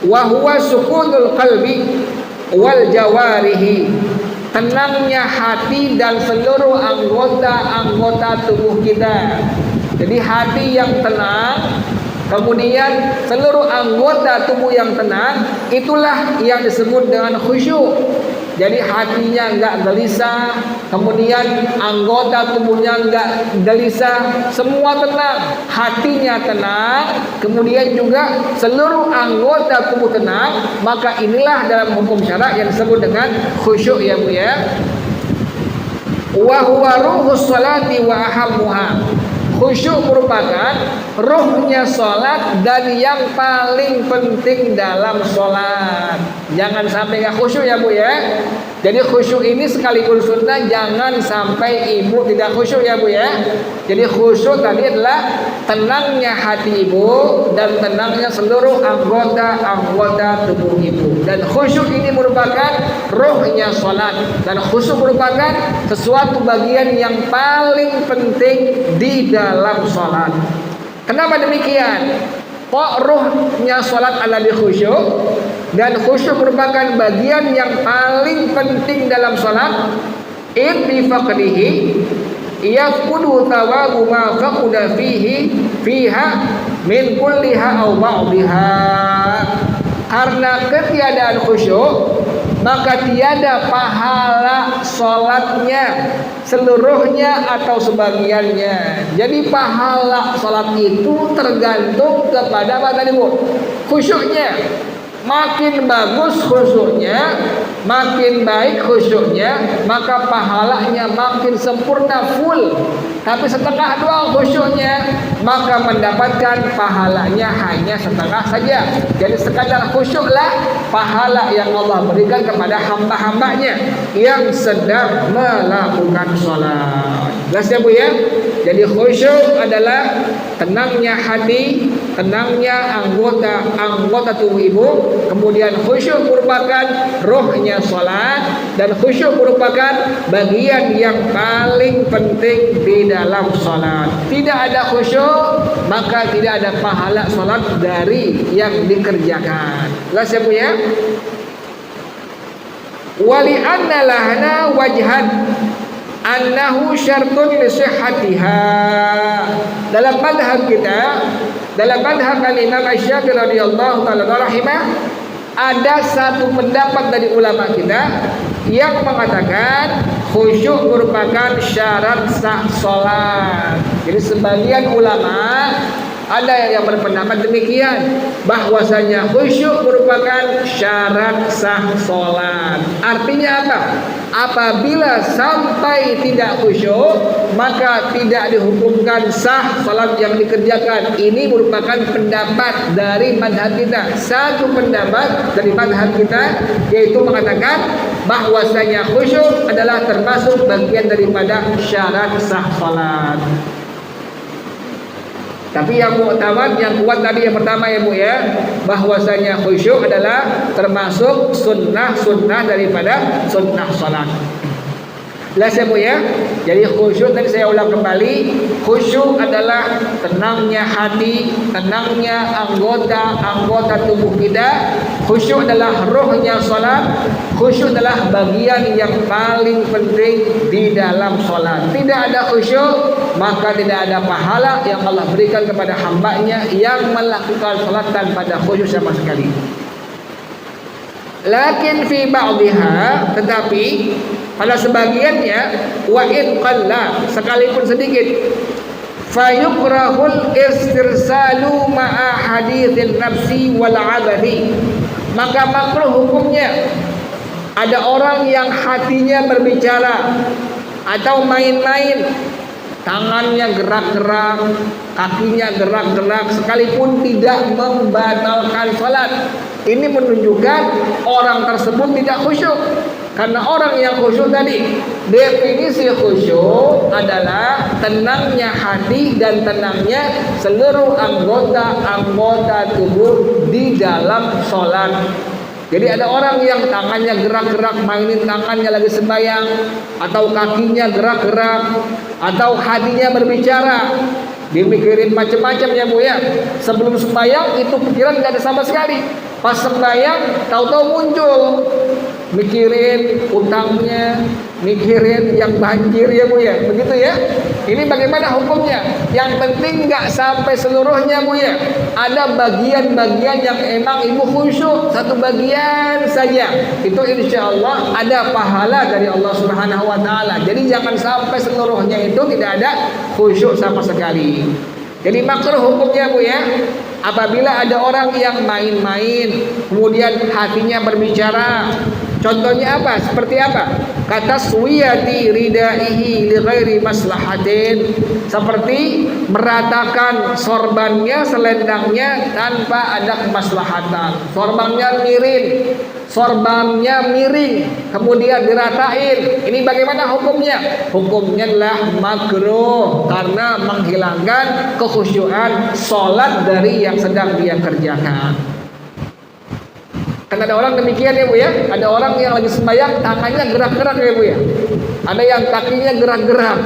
Wa huwa sukunul qalbi wal jawarihi. Tenangnya hati dan seluruh anggota tubuh kita. Jadi hati yang tenang, kemudian seluruh anggota tubuh yang tenang, itulah yang disebut dengan khusyuk. Jadi hatinya enggak gelisah, kemudian anggota tubuhnya enggak gelisah, semua tenang, hatinya tenang, kemudian juga seluruh anggota tubuh tenang, maka inilah dalam hukum syara yang disebut dengan khusyuk ya Bu ya. Wa huwa ruhus salati wa ahammuha. khusyuk merupakan ruhnya sholat dan yang paling penting dalam sholat. Jangan sampai nggak khusyuk ya Bu ya. Jadi khusyuk ini sekalipun sunnah, jangan sampai ibu tidak khusyuk ya Bu ya. Jadi khusyuk tadi adalah tenangnya hati ibu dan tenangnya seluruh anggota tubuh ibu. Dan khusyuk ini merupakan ruhnya sholat. Dan khusyuk merupakan sesuatu bagian yang paling penting di dalam sholat. Kenapa demikian? Kok ruhnya sholat adalah khusyuk? Dan khusyuk merupakan bagian yang paling penting dalam sholat. Ittifaqdihi yaqudu thawabu ma faquda fiha min kulliha aw ba'dihha. Karena ketiadaan khusyuk, maka tiada pahala sholatnya seluruhnya atau sebagiannya. Jadi pahala sholat itu tergantung kepada apa tadi Bu? Khusyuknya. Makin bagus khusyuknya, makin baik khusyuknya, maka pahalanya makin sempurna full. Tapi setengah doang khusyuknya, maka mendapatkan pahalanya hanya setengah saja. Jadi sekadar khusyuklah pahala yang Allah berikan kepada hamba-hambanya yang sedang melakukan sholat. Jelas ya Bu ya? Jadi khusyuk adalah tenangnya hati, tenangnya anggota tubuh ibu. Kemudian khusyuk merupakan rohnya sholat, dan khusyuk merupakan bagian yang paling penting di dalam sholat. Tidak ada khusyuk, maka tidak ada pahala sholat dari yang dikerjakan. Jelas ya Bu ya? Wali anna lahna wajhan annahu syartun li sihhatiha. Dalam madhab kita, dalam madhab Imam Asy-Syafi'i radhiyallahu ta'ala rahimah, ada satu pendapat dari ulama kita yang mengatakan khusyuk merupakan syarat sah sholat. Jadi sebagian ulama ada yang berpendapat demikian, bahwasanya khusyuk merupakan syarat sah sholat. Artinya apa? Apabila sampai tidak khusyuk, maka tidak dihukumkan sah salat yang dikerjakan. Ini merupakan pendapat dari madhab kita. Satu pendapat dari madhab kita, yaitu mengatakan bahwasanya khusyuk adalah termasuk bagian daripada syarat sah salat. Tapi yang mu'tamad, yang kuat tadi yang pertama ya Bu ya, bahwasanya khusyuk adalah termasuk sunnah daripada sunnah salat. Jelas ya Bu ya? Jadi khusyuk tadi saya ulang kembali, khusyuk adalah tenangnya hati, tenangnya anggota tubuh kita. Khusyuk adalah rohnya salat. Khusyuk adalah bagian yang paling penting di dalam salat. Tidak ada khusyuk, maka tidak ada pahala yang Allah berikan kepada hambanya yang melakukan salat tanpa ada khusyuk sama sekali. Lakin fi ba'dihha, tetapi pada sebagiannya, wa in qalla, sekalipun sedikit, fayukrahul istirsalu ma'a hadithin nafsi wal abadi, maka makruh hukumnya ada orang yang hatinya berbicara atau main-main, tangannya gerak-gerak, kakinya gerak-gerak, sekalipun tidak membatalkan salat. Ini menunjukkan orang tersebut tidak khusyuk. Karena orang yang khusyuk tadi, definisi khusyuk adalah tenangnya hati dan tenangnya seluruh anggota tubuh di dalam sholat. Jadi ada orang yang tangannya gerak-gerak, mainin tangannya lagi sembahyang, atau kakinya gerak-gerak, atau hatinya berbicara, dimikirin macam-macam ya Bu ya. Sebelum sembahyang itu pikiran nggak ada sama sekali. Pas sembahyang tahu-tahu muncul, mikirin utangnya, mikirin yang banjir ya Bu ya, begitu ya. Ini bagaimana hukumnya? Yang penting nggak sampai seluruhnya Bu ya. Ada bagian-bagian yang emang ibu khusyuk, satu bagian saja, itu insya Allah ada pahala dari Allah Subhanahu Wa Taala. Jadi jangan sampai seluruhnya itu tidak ada khusyuk sama sekali. Jadi makruh hukumnya Bu ya. Apabila ada orang yang main-main, kemudian hatinya berbicara, Contohnya apa? Seperti apa? Kata suwiyati ridaihi li ghairi maslahatin, seperti meratakan sorbannya, selendangnya tanpa ada kemaslahatan. Sorbannya miring, kemudian diratain. Ini bagaimana hukumnya? Hukumnya adalah makruh karena menghilangkan kekhusyuan sholat dari yang sedang dia kerjakan. Kan ada orang demikian ya Bu ya. Ada orang yang lagi sembahyang tangannya gerak-gerak ya Bu ya. Ada yang kakinya gerak-gerak.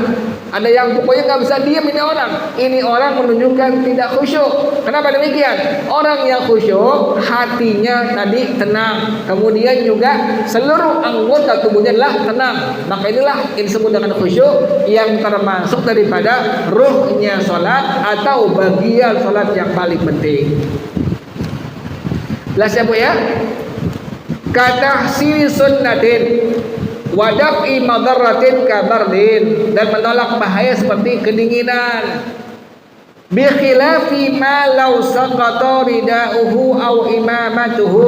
Ada yang pokoknya nggak bisa diam ini orang. Ini orang menunjukkan tidak khusyuk. Kenapa demikian? Orang yang khusyuk hatinya tadi tenang. Kemudian juga seluruh anggota tubuhnya adalah tenang. Maka inilah yang disebut dengan khusyuk, yang termasuk daripada ruhnya sholat atau bagian sholat yang paling penting. Jelas ya Bu ya? Kata si sunnatin wadaf'i madaratin kabardin, dan menolak bahaya seperti kedinginan. Bi khilafi ma law saqata ridauhu aw imamatuhu.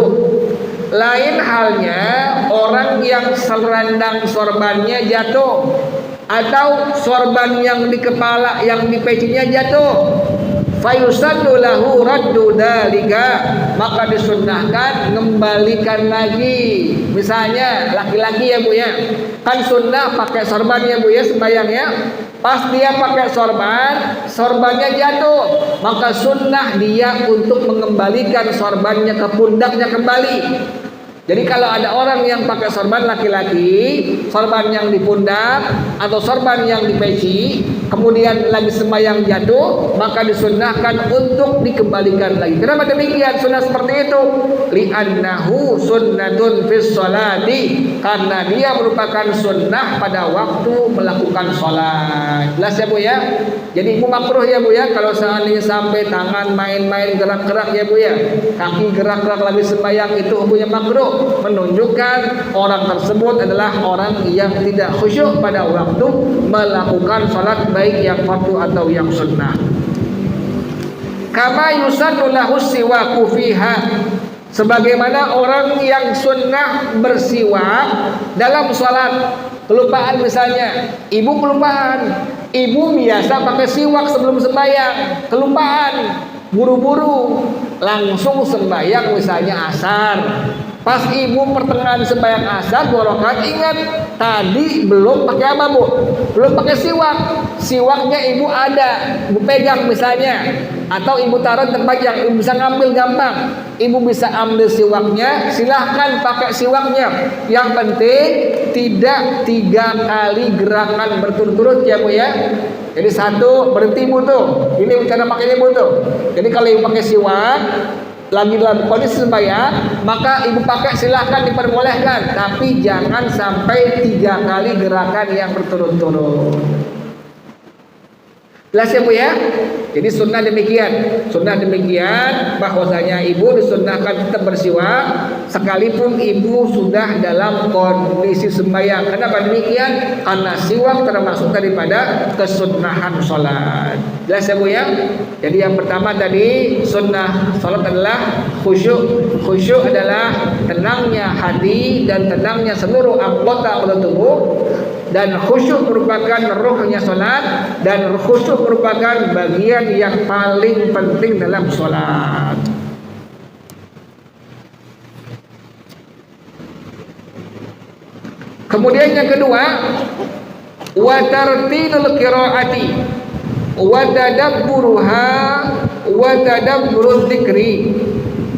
Lain halnya orang yang selendang sorbannya jatuh atau sorban yang di kepala, yang di pecinya jatuh. Fayusannu lahu raddu dalika, maka disunnahkan mengembalikan lagi. Misalnya laki-laki ya Bu ya, kan sunnah pakai sorban ya Bu ya sembayangnya. Pas dia pakai sorbannya jatuh, maka sunnah dia untuk mengembalikan sorbannya ke pundaknya kembali. Jadi kalau ada orang yang pakai sorban laki-laki, sorban yang di pundak atau sorban yang di peci, kemudian lagi sembahyang jatuh, maka disunnahkan untuk dikembalikan lagi. Kenapa demikian sunnah seperti itu? Li'annahu sunnatun fis sholati, karena dia merupakan sunnah pada waktu melakukan sholat. Jelas ya Bu ya? Jadi itu makruh ya Bu ya, kalau seandainya sampai tangan main-main gerak-gerak ya Bu ya, kaki gerak-gerak lagi sembahyang, itu hukumnya makruh, menunjukkan orang tersebut adalah orang yang tidak khusyuk pada waktu melakukan sholat, baik yang fardu atau yang sunnah. Kama yusannu lahu siwaku fiha, sebagaimana orang yang sunnah bersiwak dalam sholat. Kelupaan misalnya, ibu kelupaan, ibu biasa pakai siwak sebelum sembahyang, kelupaan, buru-buru langsung sembahyang misalnya asar. Pas ibu pertengahan sembahyang asar 2 rakaat, ingat tadi belum pakai apa Bu? Belum pakai siwak. Siwaknya ibu ada, ibu pegang misalnya, atau ibu taruh tempat yang ibu bisa ngambil gampang. Ibu bisa ambil siwaknya, silahkan pakai siwaknya. Yang penting tidak 3 kali gerakan berturut-turut ya Bu ya. Jadi 1 berhenti Bu tuh. Ini cara pakainya Bu tuh. Jadi kalau ibu pakai siwak lagi dalam kondisi sembahyang, maka ibu pakai silahkan, diperbolehkan, tapi jangan sampai 3 kali gerakan yang berturut-turut. Jelas ya Bu ya? Jadi sunnah demikian bahwasanya ibu disunnahkan tetap bersiwak sekalipun ibu sudah dalam kondisi sembahyang. Kenapa demikian? Karena siwak termasuk daripada kesunnahan sholat. Jelas ya Bu ya? Jadi yang pertama tadi, sunnah sholat adalah khusyuk. Khusyuk adalah tenangnya hati dan tenangnya seluruh anggota tubuh. Dan khusyuk merupakan ruhnya sholat, dan khusyuk merupakan bagian yang paling penting dalam sholat. Kemudian yang kedua, wa tartilul qiraati wa tadabburuha wa tadabburudz dzikri.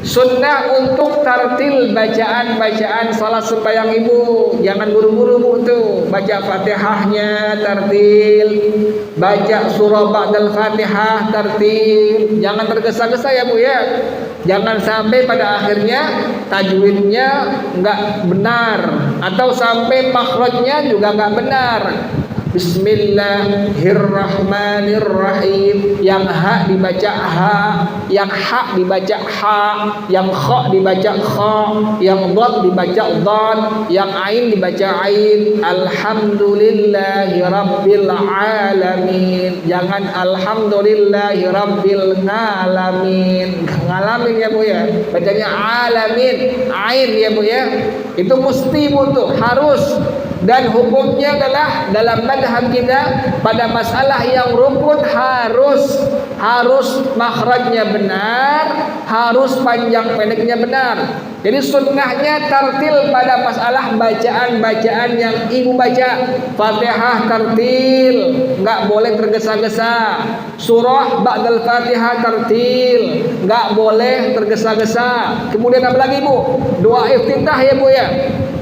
Sunnah untuk tartil bacaan-bacaan salat sembahyang ibu. Jangan buru-buru Bu tuh. Baca Fatihahnya tartil, baca surah ba'dal Fatihah tartil. Jangan tergesa-gesa ya Bu ya. Jangan sampai pada akhirnya tajwidnya enggak benar, atau sampai makhrajnya juga enggak benar. Bismillahirrahmanirrahim. Yang ha dibaca ha, yang ha dibaca ha, yang kha dibaca kha, yang dhad dibaca dhad, yang ain dibaca ain. Alhamdulillahi rabbil alamin. Jangan alhamdulillahi rabbil ngalamin. Ngalamin ya Bu ya. Bacanya alamin, ain ya Bu ya. Itu mesti Bu tuh, harus. Dan hukumnya adalah dalam madhab kita pada masalah yang rukun harus makhrajnya benar, harus panjang pendeknya benar. Jadi sunnahnya tartil pada masalah bacaan-bacaan yang ibu baca. Fatihah tartil, nggak boleh tergesa-gesa. Surah ba'dal Fatihah tartil, nggak boleh tergesa-gesa. Kemudian apa lagi Bu? Doa iftitah ya Bu ya.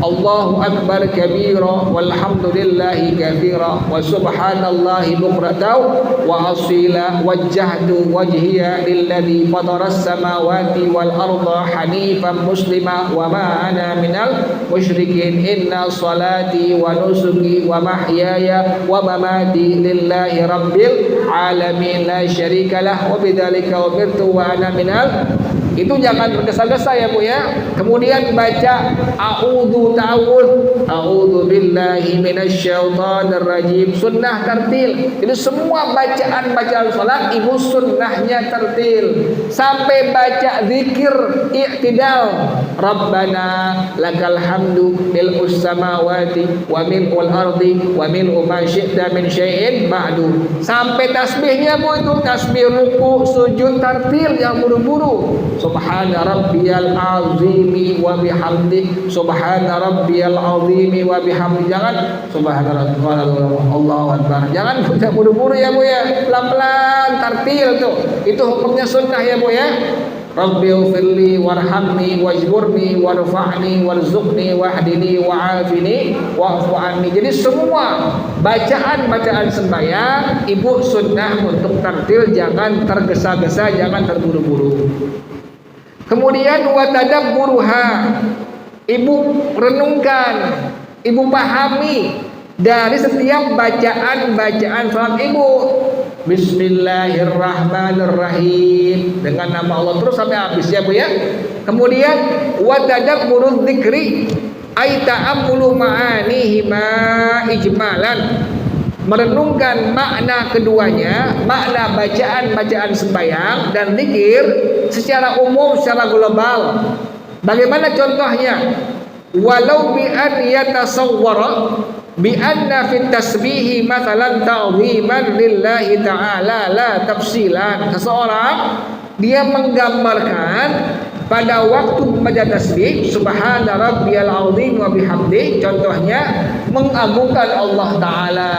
Allahu akbar kabira walhamdulillahi katsira wa subhanallahi bukratan wa asila wajjahtu wajhiya lilladzi fataras samawati wal arda hanifan muslima wa ma ana minal musyrikin. Inna salati wa nusuki wa mahyaya wa mamati lillahi rabbil alamin la syarikalah wa bidzalika umirtu wa ana minal. Itu jangan tergesa-gesa ya Bu ya. Kemudian baca a'udzu a'udzu billahi minasyaitonir rajim. Sunnah tartil. Jadi semua bacaan salat ibu sunnahnya tartil. Sampai baca zikir i'tidal. Rabbana lakal hamdu mil'us samawati wa mil'ul ardi wa mil'u ma syi'ta min syai'in ba'du. Sampai tasbihnya Bu itu tasbih ruku, sujud tartil, yang buru-buru. Subhana rabbiyal azimi wa bihamdi. Subhana rabbiyal azimi wa bihamdi. Jangan subhana rabbiyal Allahu akbar. Jangan buru-buru ya Bu ya. Pelan-pelan tartil tuh. Itu hukumnya sunnah ya Bu ya. Rabbighfirli warhamni wajburni warfa'ni warzuqni wahdini wa'afini wa'fu anni. Jadi semua bacaan-bacaan sembahyang ibu sunnah untuk tartil, jangan tergesa-gesa, jangan terburu-buru. Kemudian wa tadabburuha, ibu renungkan, ibu pahami dari setiap bacaan-bacaan salat ibu. Bismillahirrahmanirrahim, dengan nama Allah terus sampai habis ya Bu ya. Kemudian wa tadabburu dzikri ay ta'ammulu ma'anihi ma ijmalan, merenungkan makna keduanya, makna bacaan-bacaan sembahyang dan zikir secara umum, secara global. Bagaimana contohnya? Walau bi an yatasawwara bi anna fit tasbihi mathalan ta'ziman lillahi ta'ala la tafsilan. Seseorang dia menggambarkan pada waktu membaca tasbih subhana rabbiyal azim wa bihamdi, contohnya mengagungkan Allah taala.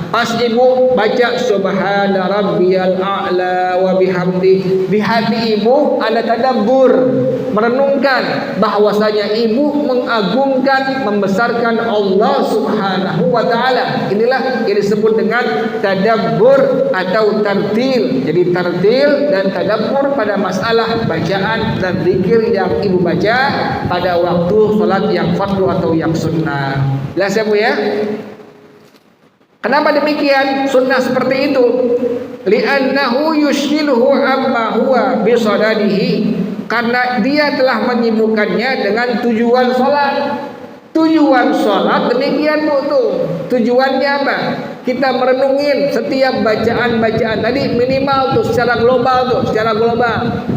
Pas ibu baca subhana rabbiyal a'la wa bihamdi, di hati ibu ada tadabbur, merenungkan bahwasanya ibu mengagungkan, membesarkan Allah subhanahu wa ta'ala. Inilah yang disebut dengan tadabbur atau tartil. Jadi tartil dan tadabbur pada masalah bacaan dan zikir yang ibu baca pada waktu salat yang fardu atau yang sunnah. Jelas ya Bu ya? Kenapa demikian sunnah seperti itu? Li'annahu yushghiluhu amma huwa bisadadihi, karena dia telah menyibukkannya dengan tujuan salat. Tujuan salat demikian Bu tuh. Tujuannya apa? Kita merenungin setiap bacaan-bacaan tadi minimal tuh secara global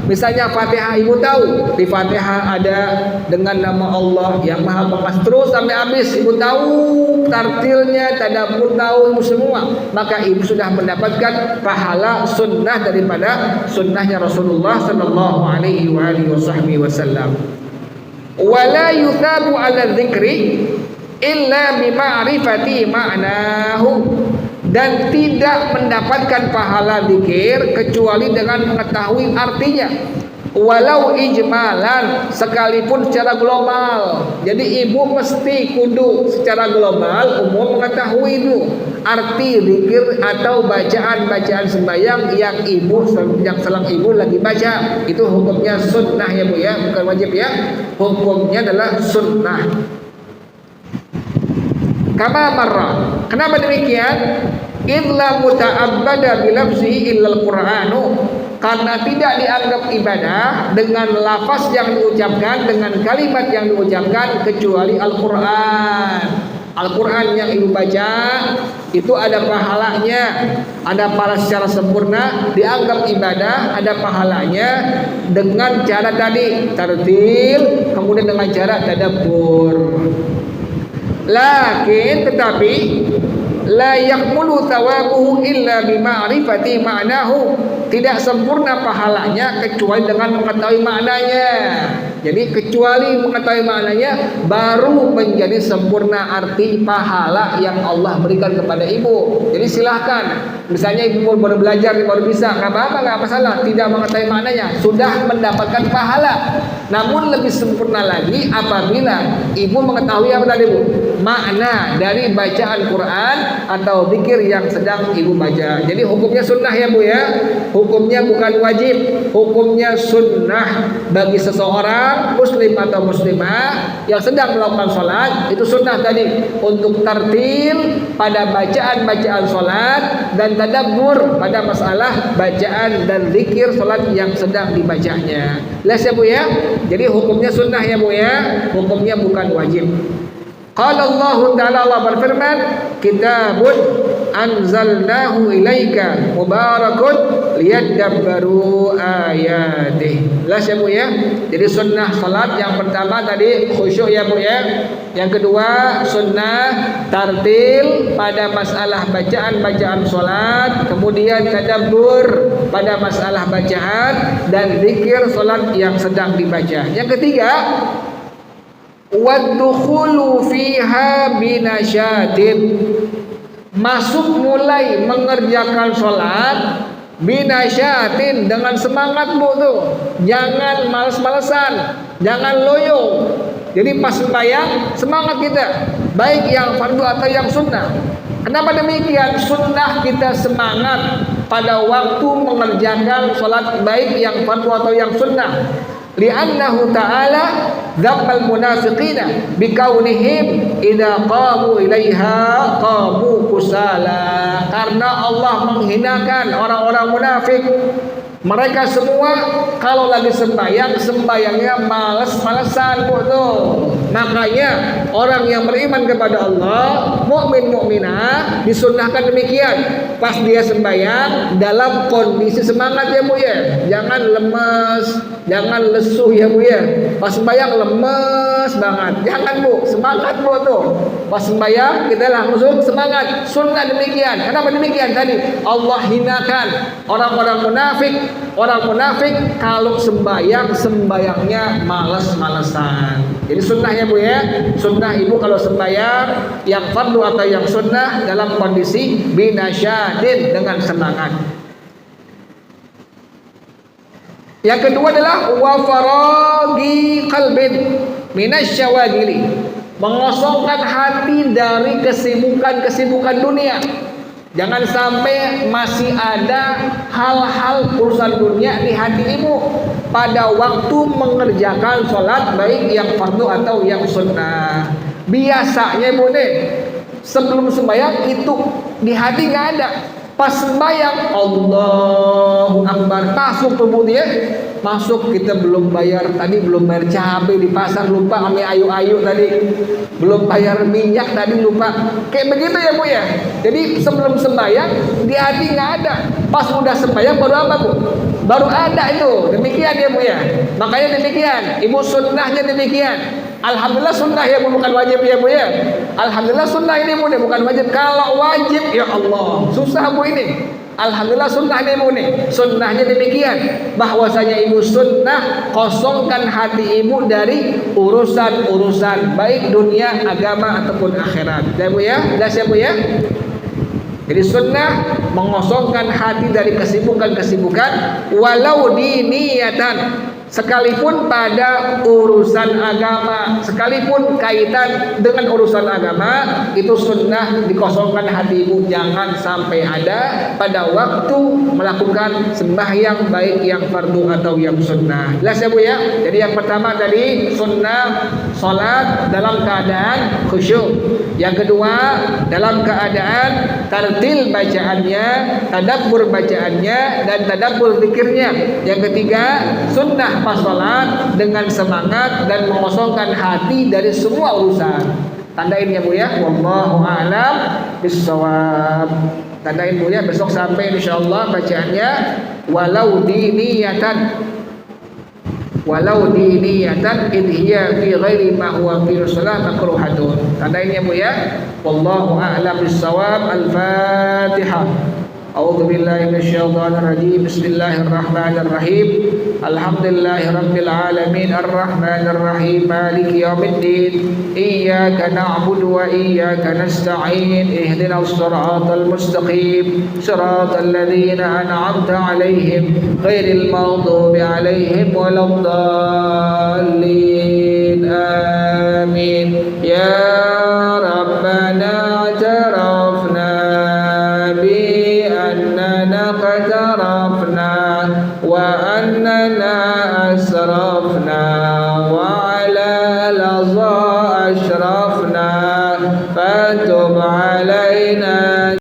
Misalnya Fatihah, ibu tahu di Fatihah ada dengan nama Allah yang Maha Pengasih terus sampai habis, ibu tahu tartilnya, tadabbur tahu ibu semua, maka ibu sudah mendapatkan pahala sunnah daripada sunnahnya Rasulullah sallallahu alaihi wasallam. Wala yuthabu ala dzikri illa bima'rifati ma'nahu, dan tidak mendapatkan pahala zikir kecuali dengan mengetahui artinya. Walau ijmalan, sekalipun secara global. Jadi ibu mesti kudu secara global umum mengetahui itu arti zikir atau bacaan-bacaan sembahyang yang sedang ibu lagi baca. Itu hukumnya sunnah ya Bu ya, bukan wajib ya. Hukumnya adalah sunnah. Kama marra, Kenapa demikian? Illa muta'abbada bilafzihi illal Qur'anu, karena tidak dianggap ibadah dengan lafaz yang diucapkan, dengan kalimat yang diucapkan, kecuali Al-Quran. Al-Quran yang ibu baca itu ada pahalanya, ada pahala secara sempurna, dianggap ibadah, ada pahalanya dengan cara tadi tartil, kemudian dengan cara tadabbur. Tetapi la yakmulu thawabuhu illa bima'rifati ma'nahu, tidak sempurna pahalanya kecuali dengan mengetahui maknanya. Jadi kecuali mengetahui maknanya baru menjadi sempurna arti pahala yang Allah berikan kepada ibu. Jadi silahkan, misalnya ibu baru belajar, baru bisa, nggak apa-apa, nggak masalah. Tidak mengetahui maknanya sudah mendapatkan pahala. Namun lebih sempurna lagi apabila ibu mengetahui apa tadi bu? Makna dari bacaan Quran atau zikir yang sedang ibu baca. Jadi hukumnya sunnah ya bu ya. Hukumnya bukan wajib, hukumnya sunnah bagi seseorang muslim atau muslimah yang sedang melakukan sholat. Itu sunnah tadi untuk tartil pada bacaan-bacaan sholat dan tadabbur pada masalah bacaan dan zikir sholat yang sedang dibacanya. Jelas ya bu ya. Jadi hukumnya sunnah ya bu ya. Hukumnya bukan wajib. Qala Allah Ta'ala, Allah berfirman, kitabun anzalnahu ilaika mubarakun liyadabbaru ayatih. Jelas ya bu ya. Jadi sunnah salat yang pertama tadi khusyuk ya bu ya. Yang kedua sunnah tartil pada masalah bacaan-bacaan salat, kemudian tadabbur pada masalah bacaan dan zikir salat yang sedang dibaca. Yang ketiga, waddukhulu fiha binasyatin, masuk mulai mengerjakan sholat binasyatin dengan semangat bu tuh, jangan males-malesan, jangan loyo. Jadi pas sembahyang semangat kita, baik yang fardu atau yang sunnah. Kenapa demikian? Sunnah kita semangat pada waktu mengerjakan sholat, baik yang fardu atau yang sunnah. Li'annahu ta'ala dzammal munafiqina bikaunihim idza qamu ilaiha qamu kusala. Karena Allah menghinakan orang-orang munafik. Mereka semua kalau lagi sembahyang, sembahyangnya malas-malasan tuh. Makanya orang yang beriman kepada Allah, mukmin mukminah disunnahkan demikian. Pas dia sembahyang dalam kondisi semangat ya bu ya. Jangan lemes, jangan lesu ya bu ya. Pas sembahyang lemes banget. Jangan bu, semangat bu tuh. Pas sembahyang kita langsung semangat. Sunnah demikian. Kenapa demikian tadi? Allah hinakan orang-orang munafik. Orang munafik kalau sembahyang, sembahyangnya malas-malesan. Jadi sunnah ya bu ya. Sunnah ibu kalau sembahyang yang fardu atau yang sunnah dalam kondisi binasyadin, dengan semangat. Yang kedua adalah wa faragi qalbin minasyawagili, mengosongkan hati dari kesibukan-kesibukan dunia. Jangan sampai masih ada hal-hal urusan dunia di hati ibu pada waktu mengerjakan sholat, baik yang fardu atau yang sunnah. Biasanya ibu nih, sebelum sembahyang itu di hati nggak ada. Pas sembahyang Allahu Akbar, masuk tubuh dia, masuk, kita belum bayar tadi, belum bayar cabai di pasar, lupa sama ayu-ayu tadi, belum bayar minyak tadi, lupa. Kayak begitu ya bu ya. Jadi sebelum sembahyang di hati nggak ada. Pas udah sembahyang baru apa bu? Baru ada itu. Demikian ya bu ya. Makanya demikian. Ibu sunnahnya demikian. Alhamdulillah sunnah ya bu, bukan wajib ya bu ya. Alhamdulillah sunnah ini bu, bukan wajib. Kalau wajib ya Allah susah bu ini. Alhamdulillah sunnah ini bu nih. Sunnahnya demikian, bahwasanya ibu sunnah kosongkan hati ibu dari urusan-urusan baik dunia, agama ataupun akhirat. Ya bu ya, jelas ya bu ya. Jadi sunnah mengosongkan hati dari kesibukan-kesibukan walau diniyatan, sekalipun pada urusan agama, sekalipun kaitan dengan urusan agama, itu sunnah dikosongkan hati ibu. Jangan sampai ada pada waktu melakukan sembahyang, baik yang fardu atau yang sunnah. Jelas ya bu ya. Jadi yang pertama tadi sunnah salat dalam keadaan khusyuk. Yang kedua, dalam keadaan tartil bacaannya, tadabbur bacaannya, dan tadabbur zikirnya. Yang ketiga, sunnah pas salat dengan semangat dan mengosongkan hati dari semua urusan. Tandain ya Bu ya, wallahu a'lam bissawab. Tandain Bu ya, besok sampai insyaallah bacaannya walau diniyatan in hiya fi ghairi ma huwa fi shalah makruhatun. Tandain ya Bu ya, wallahu a'lam bissawab. Al-Fatihah. A'udzu billahi minasyaitonir rajim. Bismillahirrahmanirrahim. Alhamdulillahirabbil alamin arrahmanir rahim maliki yaumiddin. Iyyaka na'budu wa iyyaka nasta'in. Ihdinas siratal mustaqim. Siratal ladzina an'amta 'alaihim ghairil maghdubi 'alaihim waladdallin. Amin. Ya Rabbana i'tarafna اقترفنا وأننا أسرفنا وعلى لظى